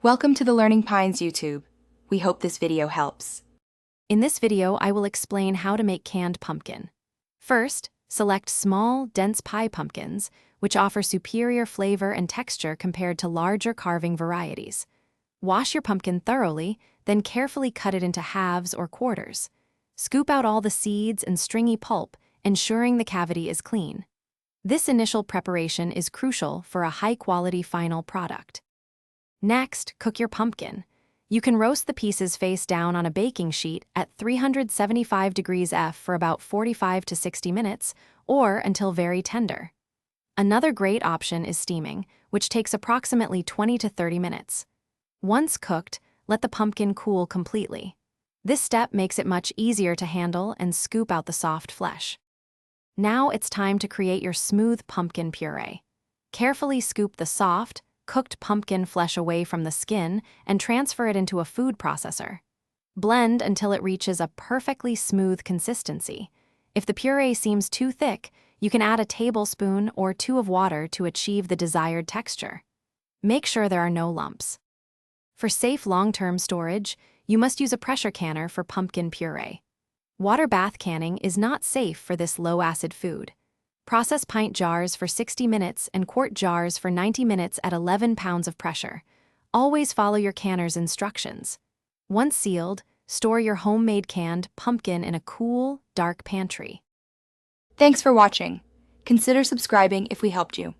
Welcome to the Learning Pines YouTube. We hope this video helps. In this video, I will explain how to make canned pumpkin. First, select small, dense pie pumpkins, which offer superior flavor and texture compared to larger carving varieties. Wash your pumpkin thoroughly, then carefully cut it into halves or quarters. Scoop out all the seeds and stringy pulp, ensuring the cavity is clean. This initial preparation is crucial for a high-quality final product. Next, cook your pumpkin. You can roast the pieces face down on a baking sheet at 375 degrees F for about 45 to 60 minutes, or until very tender. Another great option is steaming, which takes approximately 20 to 30 minutes. Once cooked, let the pumpkin cool completely. This step makes it much easier to handle and scoop out the soft flesh. Now it's time to create your smooth pumpkin puree. Carefully scoop the soft, cooked pumpkin flesh away from the skin and transfer it into a food processor. Blend until it reaches a perfectly smooth consistency. If the puree seems too thick, you can add a tablespoon or two of water to achieve the desired texture. Make sure there are no lumps. For safe long-term storage, you must use a pressure canner for pumpkin puree. Water bath canning is not safe for this low-acid food. Process pint jars for 60 minutes and quart jars for 90 minutes at 11 pounds of pressure. Always follow your canner's instructions. Once sealed, store your homemade canned pumpkin in a cool, dark pantry. Thanks for watching. Consider subscribing if we helped you.